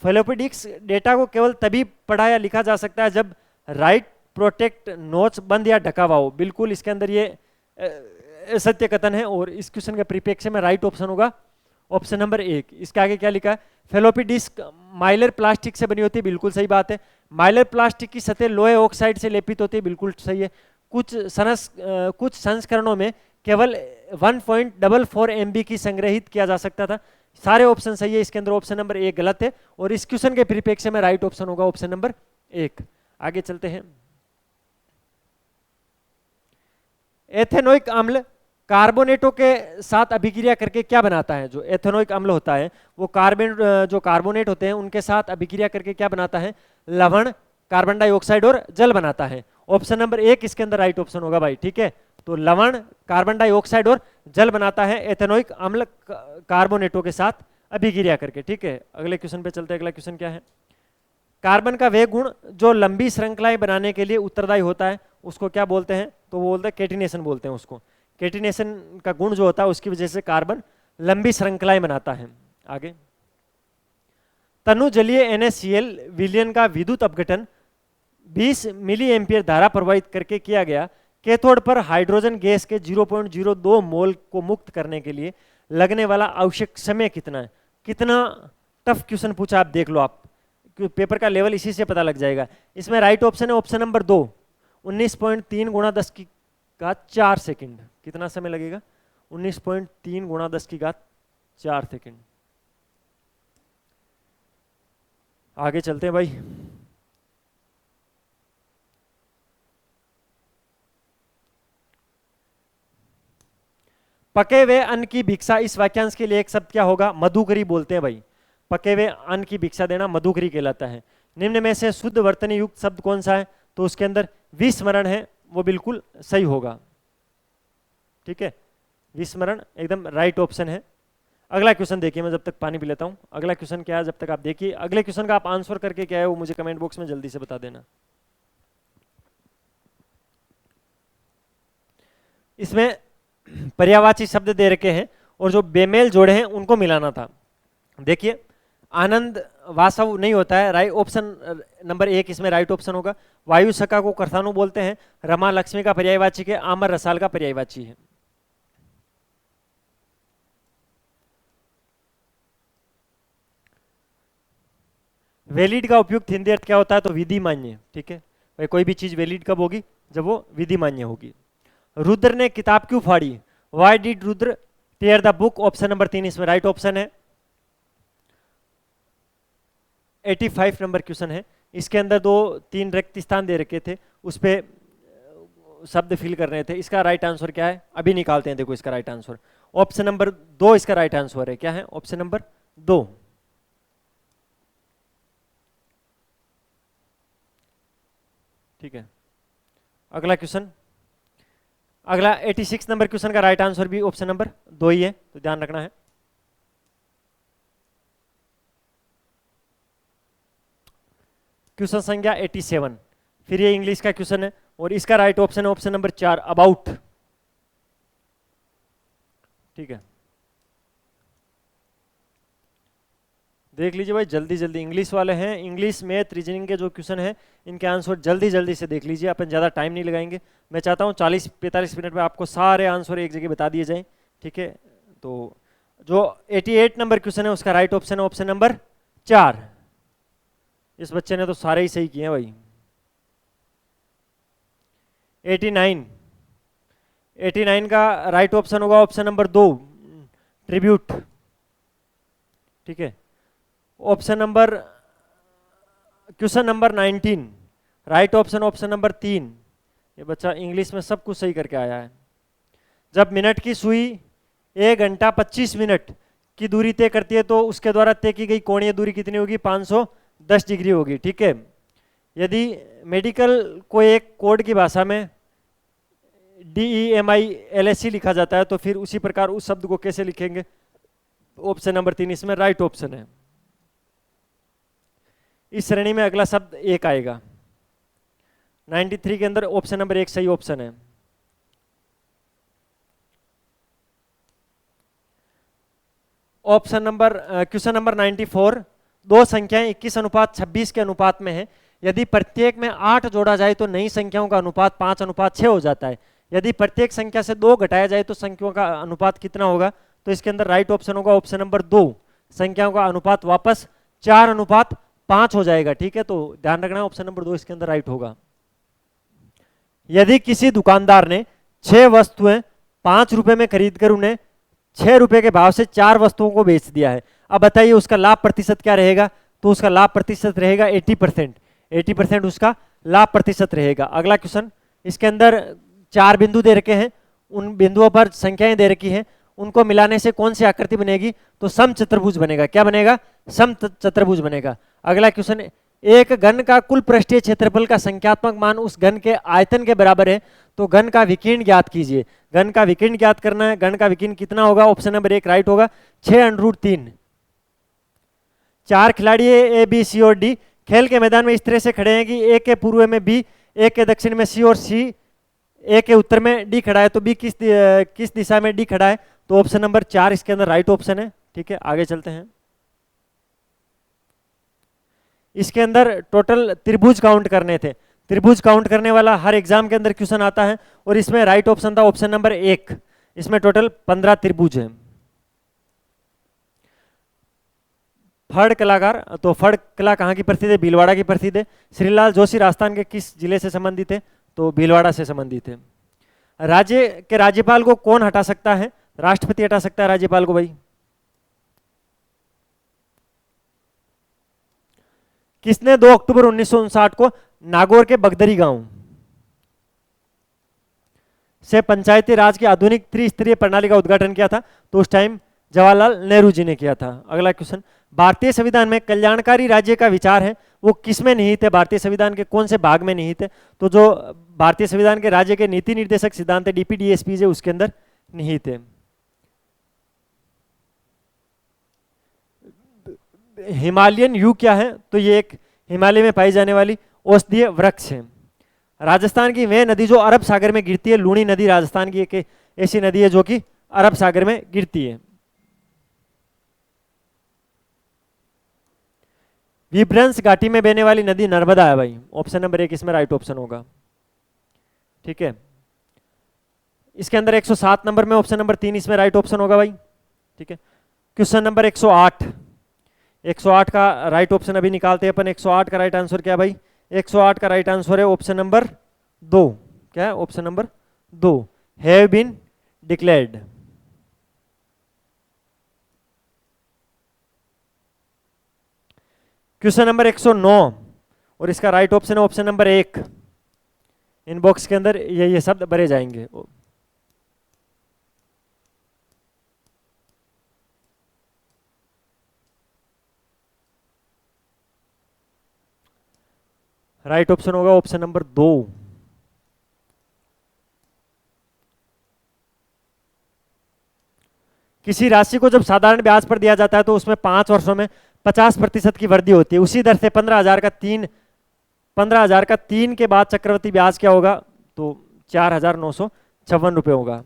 फ्लॉपी डिस्क डेटा को केवल तभी पढ़ा या लिखा जा सकता है जब राइट प्रोटेक्ट नोच बंद या ढका हुआ हो। बिल्कुल इसके अंदर ये सत्य कथन है, और इस क्वेश्चन के परिप्रेक्ष्य में राइट ऑप्शन होगा ऑप्शन नंबर 1। इसके आगे क्या लिखा है? फ्लॉपी डिस्क माइलर प्लास्टिक से बनी होती है, बिल्कुल सही बात है। माइलर प्लास्टिक की सतह लोहे ऑक्साइड से लेपित होती है, बिल्कुल सही है। कुछ संस्करणों में केवल 1.44 MB की संग्रहित किया जा सकता था। सारे ऑप्शन सही है, इसके अंदर ऑप्शन नंबर 1 गलत है, और इस क्वेश्चन के परिप्रेक्ष्य में राइट ऑप्शन होगा ऑप्शन नंबर 1। आगे चलते हैं। एथेनोइक अम्ल कार्बोनेटों के साथ अभिक्रिया करके क्या बनाता है? जो एथेनोइक अम्ल होता है वो जो कार्बोनेट होते हैं उनके साथ अभिक्रिया करके क्या बनाता है? लवण, कार्बन डाइऑक्साइड और जल बनाता है। ऑप्शन नंबर 1 इसके अंदर राइट ऑप्शन होगा भाई, ठीक है। तो लवण, कार्बन डाइऑक्साइड और जल बनाता है एथेनोइक अम्ल कार्बोनेटों के साथ अभिक्रिया करके, ठीक है। अगले क्वेश्चन पे चलते हैं। अगला क्वेश्चन क्या है? कार्बन का वह गुण जो लंबी श्रृंखलाएं बनाने के लिए उत्तरदायी होता है उसको क्या बोलते हैं? तो वो बोलते हैं केटिनेशन बोलते हैं उसको। केटिनेशन का गुण जो होता है उसकी वजह से कार्बन लंबी श्रृंखलाएं बनाता है। आगे, तनु जलीय NaCl विलयन का विद्युत अपघटन 20 मिली एम्पियर धारा प्रवाहित करके किया गया। कैथोड पर हाइड्रोजन गैस के 0.02 मोल को मुक्त करने के लिए लगने वाला आवश्यक समय कितना है? कितना टफ क्वेश्चन पूछा, आप देख लो, आप पेपर का लेवल इसी से पता लग जाएगा। इसमें राइट ऑप्शन है ऑप्शन नंबर 2, 19.3 गुणा 10 की घात 4 सेकंड। कितना समय लगेगा? 19.3 गुणा 10 की घात 4 सेकंड। आगे चलते हैं भाई। पके हुए अन्न की भिक्षा, इस वाक्यांश के लिए एक शब्द क्या होगा? मधुकरी बोलते हैं भाई। पके हुए अन्न की भिक्षा देना मधुकरी कहलाता है। निम्न में से शुद्ध वर्तनी युक्त शब्द कौन सा है? तो उसके अंदर विस्मरण है, वो बिल्कुल सही होगा, ठीक है। विस्मरण एकदम राइट ऑप्शन है। अगला क्वेश्चन देखिए, मैं जब तक पानी पी लेता हूं। अगला क्वेश्चन क्या है जब तक आप देखिए। अगले क्वेश्चन का आप आंसर करके क्या है वो मुझे कमेंट बॉक्स में जल्दी से बता देना। इसमें पर्यायवाची शब्द दे रखे हैं और जो बेमेल जोड़े हैं उनको मिलाना था। देखिए, आनंद वासव नहीं होता है, राइट ऑप्शन नंबर 1 इसमें राइट ऑप्शन होगा। वायु सका को करथानु बोलते हैं। रमा लक्ष्मी का पर्यायवाची है। आमर रसाल का पर्यायवाची है। वैलिड का उपयुक्त हिंदी अर्थ क्या होता है? तो विधि मान्य, ठीक है भाई। कोई भी चीज वैलिड कब होगी? जब वो विधि मान्य होगी। रुद्र ने किताब क्यों फाड़ी? Why did Rudra tier the book? Option number 3 इसमें राइट ऑप्शन है। 85 नंबर क्वेश्चन है। इसके अंदर 2-3 रिक्त स्थान दे रखे थे, उस पे शब्द फिल कर रहे थे। इसका राइट आंसर क्या है? अभी निकालते हैं। देखो इसका राइट आंसर ऑप्शन नंबर 2 इसका राइट आंसर है। क्या है? ऑप्शन नंबर 2, ठीक है। अगला क्वेश्चन, अगला 86 नंबर क्वेश्चन का राइट आंसर भी ऑप्शन नंबर 2 ही है, तो ध्यान रखना है। क्वेश्चन संख्या 87, फिर ये इंग्लिश का क्वेश्चन है और इसका राइट ऑप्शन है ऑप्शन नंबर 4, अबाउट, ठीक है। देख लीजिए भाई, जल्दी जल्दी इंग्लिश वाले हैं। इंग्लिश मैथ रीजनिंग के जो क्वेश्चन है इनके आंसर जल्दी जल्दी से देख लीजिए। अपन ज़्यादा टाइम नहीं लगाएंगे। मैं चाहता हूँ 40-45 मिनट में आपको सारे आंसर एक जगह बता दिए जाएं, ठीक है। तो जो 88 नंबर क्वेश्चन है उसका राइट ऑप्शन है ऑप्शन नंबर 4। इस बच्चे ने तो सारे ही सही किए हैं भाई। 89 का राइट ऑप्शन होगा ऑप्शन नंबर 2, ट्रिब्यूट, ठीक है। Option number question number 19 right option option number 3। ये बच्चा इंग्लिश में सब कुछ सही करके आया है। जब मिनट की सुई 1 घंटा 25 मिनट की दूरी तय करती है तो उसके द्वारा तय की गई कोणीय दूरी कितनी होगी? 510 डिग्री होगी। ठीक है। यदि मेडिकल को एक कोड की भाषा में DEMILSC लिखा जाता है तो फिर उसी प्रकार उस शब्द को कैसे लिखेंगे? ऑप्शन नंबर 3 इसमें राइट ऑप्शन है। इस श्रेणी में अगला शब्द एक आएगा। 93 के अंदर ऑप्शन नंबर 1 सही ऑप्शन है। ऑप्शन नंबर क्वेश्चन नंबर 94, दो संख्याएं 21:26 के अनुपात में है। यदि प्रत्येक में 8 जोड़ा जाए तो नई संख्याओं का अनुपात 5:6 हो जाता है। यदि प्रत्येक संख्या से 2 घटाया जाए तो संख्याओं का अनुपात कितना होगा? तो इसके अंदर राइट ऑप्शन होगा ऑप्शन नंबर 2। संख्याओं का अनुपात वापस 4:5 हो जाएगा। ठीक है, तो ध्यान रखना ऑप्शन नंबर 2 इसके अंदर राइट होगा। यदि किसी दुकानदार ने 6 वस्तुएं 5 रुपए में खरीद कर उन्हें 6 रुपए के भाव से 4 वस्तुओं को बेच दिया है, अब बताइए उसका लाभ प्रतिशत क्या रहेगा? तो उसका लाभ प्रतिशत रहेगा 80%। 80% उसका लाभ प्रतिशत रहेगा। अगला क्वेश्चन, इसके अंदर 4 बिंदु दे रखे हैं, उन बिंदुओं पर संख्याएं दे रखी हैं, उनको मिलाने से कौन सी आकृति बनेगी? तो समचतुर्भुज बनेगा। क्या बनेगा? समचतुर्भुज बनेगा। अगला क्वेश्चन, एक घन का कुल पृष्ठीय क्षेत्रफल का संख्यात्मक मान उस घन के आयतन के बराबर है, तो घन का विकीर्ण ज्ञात कीजिए। घन का विकीर्ण ज्ञात करना है। घन का विकीर्ण कितना होगा? ऑप्शन नंबर 1 राइट होगा, 6√3। 4 खिलाड़ी ए बी सी और डी खेल के मैदान में इस तरह से खड़े हैं कि ए के पूर्व में बी, ए के दक्षिण में सी और सी, ए के उत्तर में डी खड़ा है, तो बी किस दिशा में डी खड़ा है? तो ऑप्शन नंबर 4 इसके अंदर राइट ऑप्शन है। ठीक है, आगे चलते हैं। इसके अंदर टोटल त्रिभुज काउंट करने थे। त्रिभुज काउंट करने वाला हर एग्जाम के अंदर क्वेश्चन आता है और इसमें राइट ऑप्शन था ऑप्शन नंबर 1। इसमें टोटल 15 त्रिभुज है। फड़ कलाकार, तो फड़ कला कहाँ की प्रसिद्ध है? भीलवाड़ा की प्रसिद्ध है। श्रीलाल जोशी राजस्थान के किस जिले से संबंधित है? तो भीलवाड़ा से संबंधित है। राज्य के राज्यपाल को कौन हटा सकता है? राष्ट्रपति हटा सकता है राज्यपाल को। भाई किसने 2 अक्टूबर 1959 को नागौर के बगदरी गांव से पंचायती राज की आधुनिक त्रिस्तरीय प्रणाली का उद्घाटन किया था? तो उस टाइम जवाहरलाल नेहरू जी ने किया था। अगला क्वेश्चन, भारतीय संविधान में कल्याणकारी राज्य का विचार है वो किस में निहित है? भारतीय संविधान के कौन से भाग में निहित है? तो जो भारतीय संविधान के राज्य के नीति निर्देशक सिद्धांत है DPDSP है उसके अंदर निहित है। हिमालयन यू क्या है? तो ये एक हिमालय में पाई जाने वाली औषधीय वृक्ष है। राजस्थान की वह नदी जो अरब सागर में गिरती है, लूणी नदी राजस्थान की एक ऐसी नदी है जो कि अरब सागर में गिरती है। विभ्रंश घाटी में बहने वाली नदी नर्मदा है। भाई ऑप्शन नंबर 1 इसमें राइट ऑप्शन होगा। ठीक है, इसके अंदर 107 नंबर में ऑप्शन नंबर 3 इसमें राइट ऑप्शन होगा। भाई ठीक है, क्वेश्चन नंबर 108। 108 का राइट ऑप्शन अभी निकालते हैं अपन। 108 का राइट आंसर क्या है भाई? 108 का राइट आंसर है ऑप्शन नंबर 2। क्या है? Option number 2, have been declared. Question number 109 और इसका राइट ऑप्शन है ऑप्शन नंबर 1। इन बॉक्स के अंदर ये शब्द भरे जाएंगे। राइट ऑप्शन होगा ऑप्शन नंबर 2। किसी राशि को जब साधारण ब्याज पर दिया जाता है तो उसमें 5 वर्षों में 50% की वृद्धि होती है। उसी दर से 15,000 का 3 के बाद चक्रवृद्धि ब्याज क्या होगा? तो 4,956 रुपए होगा।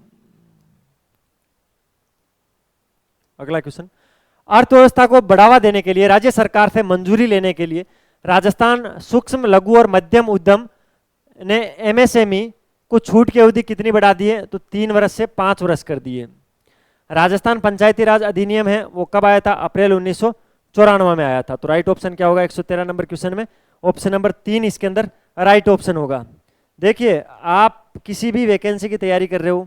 अगला क्वेश्चन, अर्थव्यवस्था को बढ़ावा देने के लिए राज्य सरकार से मंजूरी लेने के लिए राजस्थान सूक्ष्म लघु और मध्यम उद्यम ने MSME को छूट की अवधि कितनी बढ़ा दी है? तो 3 वर्ष से 5 वर्ष कर दी है। राजस्थान पंचायती राज अधिनियम है वो कब आया था? अप्रैल 1994 में आया था। तो राइट ऑप्शन क्या होगा 113 नंबर क्वेश्चन में? ऑप्शन नंबर 3 इसके अंदर राइट ऑप्शन होगा। देखिए, आप किसी भी वैकेंसी की तैयारी कर रहे हो,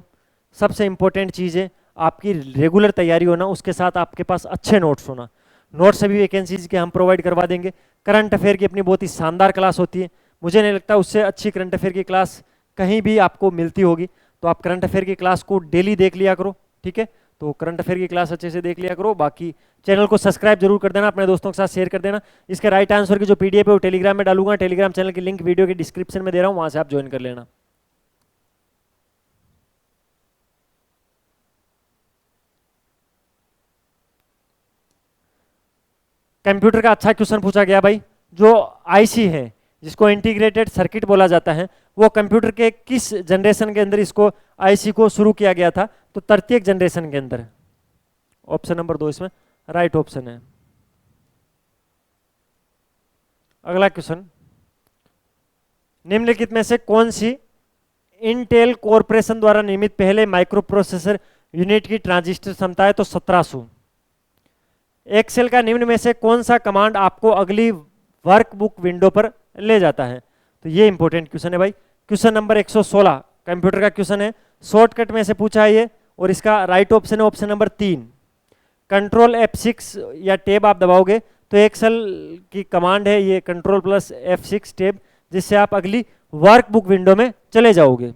सबसे इंपॉर्टेंट चीज है आपकी रेगुलर तैयारी होना, उसके साथ आपके पास अच्छे नोट्स होना। नोट्स सभी वैकेंसीज के हम प्रोवाइड करवा देंगे। करंट अफेयर की अपनी बहुत ही शानदार क्लास होती है, मुझे नहीं लगता उससे अच्छी करंट अफेयर की क्लास कहीं भी आपको मिलती होगी। तो आप करंट अफेयर की क्लास को डेली देख लिया करो, ठीक है। तो करंट अफेयर की क्लास अच्छे से देख लिया करो। बाकी चैनल को सब्सक्राइब जरूर कर देना, अपने दोस्तों के साथ शेयर कर देना। इसके राइट आंसर की जो पीडीएफ है वो टेलीग्राम में डालूंगा, टेलीग्राम चैनल की लिंक वीडियो के डिस्क्रिप्शन में दे रहा हूँ, वहां से आप ज्वाइन कर लेना। कंप्यूटर का अच्छा क्वेश्चन पूछा गया भाई, जो आईसी है जिसको इंटीग्रेटेड सर्किट बोला जाता है, वो कंप्यूटर के किस जनरेशन के अंदर इसको आईसी को शुरू किया गया था? तो तृतीयक जनरेशन के अंदर। ऑप्शन नंबर 2 इसमें राइट ऑप्शन है। अगला क्वेश्चन, निम्नलिखित में से कौन सी इंटेल कॉरपोरेशन द्वारा निर्मित पहले माइक्रो प्रोसेसर यूनिट की ट्रांजिस्टर क्षमता है? तो 1700। एक्सेल का निम्न में से कौन सा कमांड आपको अगली वर्कबुक विंडो पर ले जाता है? तो ये इंपॉर्टेंट क्वेश्चन है भाई। क्वेश्चन नंबर 116 कंप्यूटर का क्वेश्चन है, शॉर्टकट में से पूछा है ये, और इसका राइट ऑप्शन है ऑप्शन नंबर 3। कंट्रोल F6 या टेब आप दबाओगे तो एक्सेल की कमांड है ये, कंट्रोल प्लस F6 टेब, जिससे आप अगली वर्कबुक विंडो में चले जाओगे।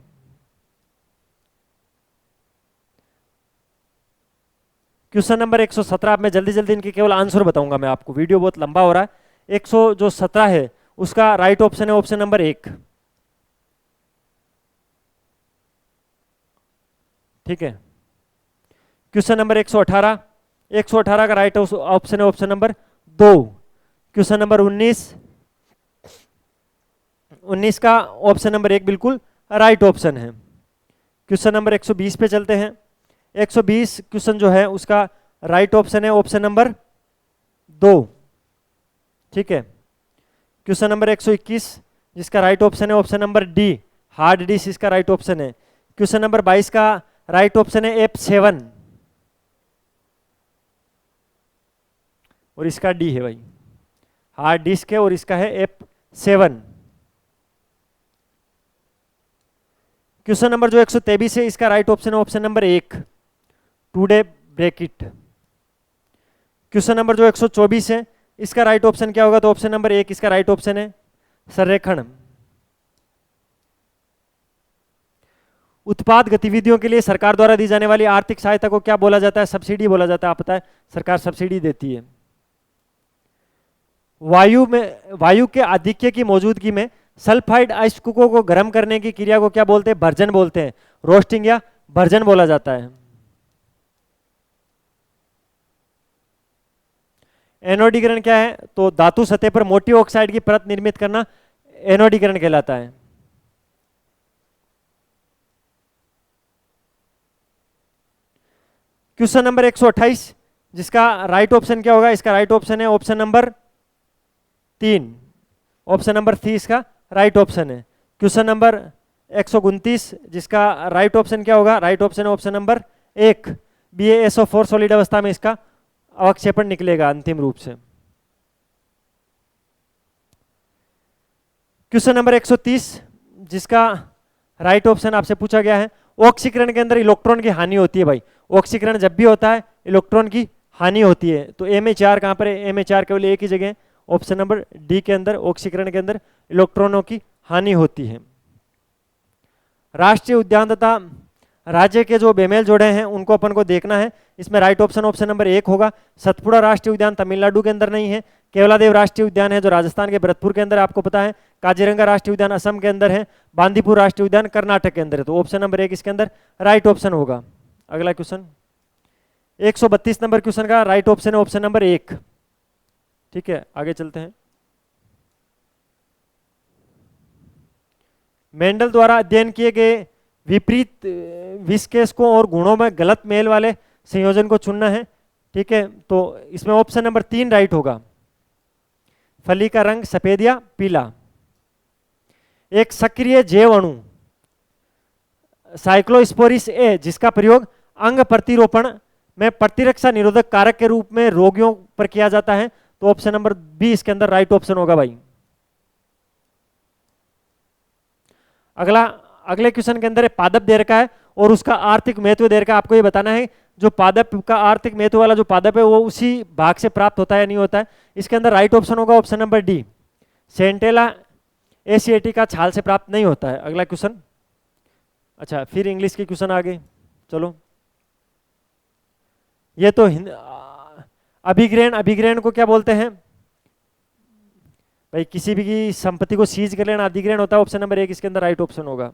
क्वेश्चन नंबर 117 में जल्दी जल्दी इनके केवल आंसर बताऊंगा मैं आपको, वीडियो बहुत लंबा हो रहा है। 117 है उसका राइट ऑप्शन है ऑप्शन नंबर 1, ठीक है। क्वेश्चन नंबर 118, 118 का राइट ऑप्शन है ऑप्शन नंबर 2। क्वेश्चन नंबर 19, 19 का ऑप्शन नंबर 1 बिल्कुल राइट ऑप्शन है। क्वेश्चन नंबर 120 पे चलते हैं। 120 क्वेश्चन जो है उसका राइट ऑप्शन है ऑप्शन नंबर 2, ठीक है। क्वेश्चन नंबर 121 जिसका राइट ऑप्शन है option number D, hard disk इसका राइट ऑप्शन है। क्वेश्चन नंबर 22 का राइट ऑप्शन है F7 और इसका डी है भाई, हार्ड डिस्क है और इसका है F7। क्वेश्चन नंबर जो 123 है इसका राइट ऑप्शन है option number 1, today break it. Question number जो 124 है इसका राइट ऑप्शन क्या होगा? तो ऑप्शन नंबर 1 इसका राइट ऑप्शन है, संरेखण। उत्पाद गतिविधियों के लिए सरकार द्वारा दी जाने वाली आर्थिक सहायता को क्या बोला जाता है? सब्सिडी बोला जाता है। आप पता है सरकार सब्सिडी देती है। वायु के आधिक्य की मौजूदगी में सल्फाइड अयस्कों को गर्म करने की क्रिया को क्या बोलते हैं? भर्जन बोलते हैं। रोस्टिंग या भर्जन बोला जाता है। एनोडीकरण क्या है? तो धातु सतह पर मोटी ऑक्साइड की परत निर्मित करना एनोडीकरण कहलाता है। क्वेश्चन नंबर 128 जिसका राइट ऑप्शन क्या होगा? इसका राइट ऑप्शन है ऑप्शन नंबर 3, ऑप्शन नंबर 3 इसका राइट ऑप्शन है। क्वेश्चन नंबर 129 जिसका राइट ऑप्शन क्या होगा? राइट ऑप्शन है ऑप्शन नंबर 1, BaSO4 सॉलिड अवस्था में इसका अवक्षेपण निकलेगा अंतिम रूप से। क्वेश्चन नंबर 130 जिसका राइट ऑप्शन आपसे पूछा गया है, ऑक्सीकरण के अंदर इलेक्ट्रॉन की हानि होती है भाई। ऑक्सीकरण जब भी होता है इलेक्ट्रॉन की हानि होती है। तो MH4 कहां पर है? MH4 केवल एक ही जगह है, ऑप्शन नंबर डी के अंदर ऑक्सीकरण के अंदर इलेक्ट्रॉनों की हानि होती है। राष्ट्रीय उद्यान तथा राज्य के जो बेमेल जोड़े हैं उनको अपन को देखना है। इसमें राइट ऑप्शन ऑप्शन नंबर 1 होगा। सतपुड़ा राष्ट्रीय उद्यान तमिलनाडु के अंदर नहीं है। केवलादेव राष्ट्रीय उद्यान है जो राजस्थान के भरतपुर के अंदर आपको पता है। काजीरंगा राष्ट्रीय उद्यान असम के अंदर है। बांदीपुर राष्ट्रीय उद्यान कर्नाटक के अंदर है। तो ऑप्शन नंबर 1 इसके अंदर राइट ऑप्शन होगा। अगला क्वेश्चन 132 नंबर क्वेश्चन का राइट ऑप्शन है ऑप्शन नंबर 1, ठीक है। आगे चलते हैं। मेंडल द्वारा अध्ययन किए गए विपरीत विस्केसकों और गुणों में गलत मेल वाले संयोजन को चुनना है, ठीक है। तो इसमें ऑप्शन नंबर 3 राइट होगा। फली का रंग सफेद या पीला। एक सक्रिय जैव अणु साइक्लोस्पोरिस ए जिसका प्रयोग अंग प्रतिरोपण में प्रतिरक्षा निरोधक कारक के रूप में रोगियों पर किया जाता है। तो ऑप्शन नंबर बी इसके अंदर राइट ऑप्शन होगा भाई। अगले क्वेश्चन के अंदर पादप दे रखा है और उसका आर्थिक महत्व दे रखा है। आपको ये बताना है जो पादप का आर्थिक महत्व वाला जो पादप है वो उसी भाग से प्राप्त होता है या नहीं होता है। इसके अंदर राइट ऑप्शन होगा ऑप्शन नंबर डी, सेंटेला एसिएटिका छाल से प्राप्त नहीं होता है। अगला क्वेश्चन अच्छा, फिर इंग्लिश के क्वेश्चन आ गए। चलो, ये तो अभिग्रहण, अभिग्रहण को क्या बोलते हैं भाई? किसी भी की संपत्ति को सीज कर लेना अधिग्रहण होता है। ऑप्शन नंबर 1 इसके अंदर राइट ऑप्शन होगा।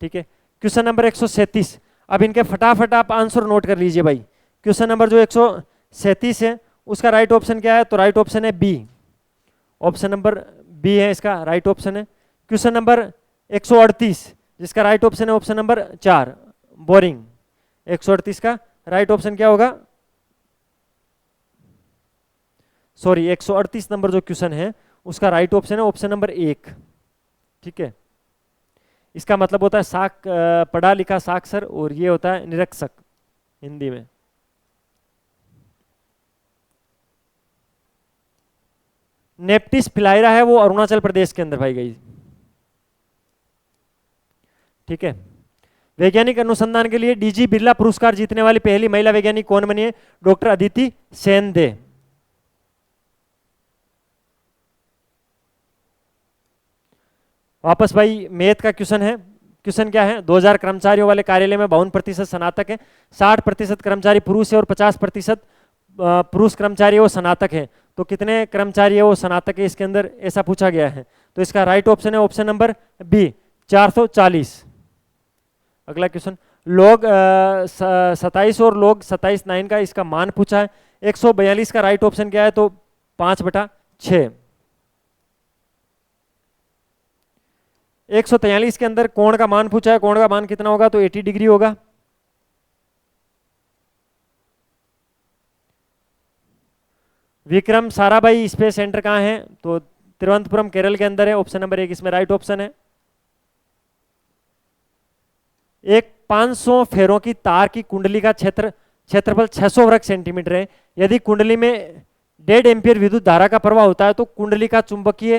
ठीक है, क्वेश्चन नंबर 137। अब इनके फटाफट आप आंसर नोट कर लीजिए भाई। क्वेश्चन नंबर जो 137 है उसका राइट ऑप्शन क्या है? तो राइट ऑप्शन है बी। ऑप्शन नंबर बी है इसका राइट ऑप्शन है। क्वेश्चन नंबर 138 जिसका राइट ऑप्शन है ऑप्शन नंबर 4, बोरिंग। 138 का राइट ऑप्शन क्या होगा? सॉरी, 138 नंबर जो क्वेश्चन है उसका राइट ऑप्शन है ऑप्शन नंबर 1। ठीक है, इसका मतलब होता है पढ़ा लिखा साक्षर, और ये होता है निरक्षर हिंदी में। नेप्टिस फिलाइरा है वो अरुणाचल प्रदेश के अंदर पाई गई। ठीक है, वैज्ञानिक अनुसंधान के लिए डीजी बिरला पुरस्कार जीतने वाली पहली महिला वैज्ञानिक कौन बनी है? डॉक्टर अदिति सेनदे। वापस भाई मैथ का क्वेश्चन है। क्वेश्चन क्या है? 2000 कर्मचारियों वाले कार्यालय में 52% स्नातक है, 60% कर्मचारी पुरुष है और 50% पुरुष कर्मचारी वो स्नातक है। तो कितने कर्मचारी है वो स्नातक है इसके अंदर, ऐसा पूछा गया है। तो इसका राइट ऑप्शन है ऑप्शन नंबर बी, 440। अगला क्वेश्चन, लॉग 27 और लॉग 27/9 का इसका मान पूछा है। 142 का राइट ऑप्शन क्या है? तो 5/6। 143 के अंदर कोण का मान पूछा है, कोण का मान कितना होगा? तो 80 डिग्री होगा। विक्रम साराभाई स्पेस सेंटर कहाँ है? तो तिरुवनंतपुरम केरल के अंदर है। ऑप्शन नंबर 1 इसमें राइट ऑप्शन है। एक 500 फेरों की तार की कुंडली का क्षेत्रफल 600 वर्ग सेंटीमीटर है। यदि कुंडली में 1.5 एम्पियर विद्युत धारा का प्रवाह होता है तो कुंडली का चुंबकीय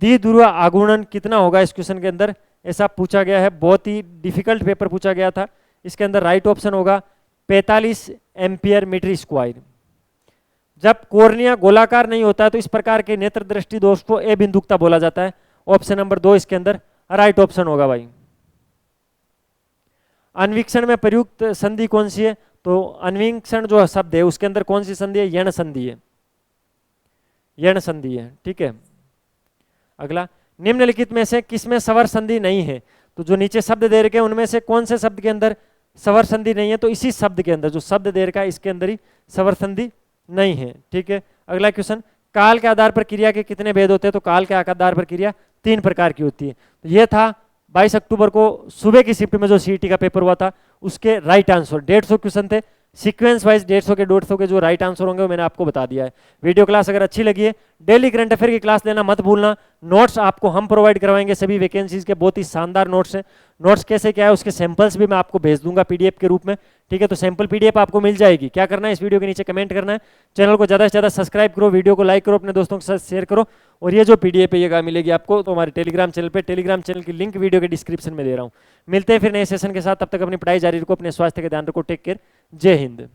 द्विध्रुव आघूर्णन कितना होगा? इस क्वेश्चन के अंदर ऐसा पूछा गया है। बहुत ही डिफिकल्ट पेपर पूछा गया था। इसके अंदर राइट ऑप्शन होगा 45 एम्पियर मीटर स्क्वायर। जब कोर्निया गोलाकार नहीं होता है तो इस प्रकार के नेत्र दृष्टि दोष को अबिंदुकता बोला जाता है। ऑप्शन नंबर 2 इसके अंदर राइट ऑप्शन होगा भाई। अन्वीक्षण में प्रयुक्त संधि कौन सी है? तो अन्वीक्षण जो शब्द है उसके अंदर कौन सी संधि है? यण संधि है, यण संधि है। ठीक है, अगला, निम्नलिखित में से किसमें स्वर संधि नहीं है? तो जो नीचे शब्द दे रखे हैं उनमें से कौन से शब्द के अंदर स्वर संधि नहीं है? तो इसी शब्द के अंदर, जो शब्द दे रखा है इसके अंदर ही स्वर संधि नहीं है। ठीक है, अगला क्वेश्चन, काल के आधार पर क्रिया के कितने भेद होते हैं? तो काल के आधार पर क्रिया 3 प्रकार की होती है। तो ये था 22 अक्टूबर को सुबह की शिफ्ट में जो सीईटी का पेपर हुआ था उसके राइट आंसर 150 क्वेश्चन थे। सीक्वेंस वाइज 150 के जो राइट आंसर होंगे वो मैंने आपको बता दिया है। वीडियो क्लास अगर अच्छी लगी है, डेली करंट अफेयर की क्लास लेना मत भूलना। नोट्स आपको हम प्रोवाइड करवाएंगे, सभी वैकेंसीज के बहुत ही शानदार नोट्स हैं। नोट्स कैसे क्या है उसके सैंपल्स भी मैं आपको भेज दूंगा पीडीएफ के रूप में। ठीक है, तो सैंपल पीडीएफ आपको मिल जाएगी। क्या करना है, इस वीडियो के नीचे कमेंट करना है, चैनल को ज़्यादा से ज़्यादा सब्सक्राइब करो, वीडियो को लाइक करो, अपने दोस्तों के साथ शेयर करो। और ये जो पीडीएफ है ये कहाँ मिलेगी आपको? तो हमारे टेलीग्राम चैनल पे, टेलीग्राम चैनल की लिंक वीडियो के डिस्क्रिप्शन में दे रहा हूँ। मिलते हैं फिर नए सेशन के साथ, तब तक अपनी पढ़ाई जारी रखो, अपने स्वास्थ्य का ध्यान रखो। टेक केयर, जय हिंद।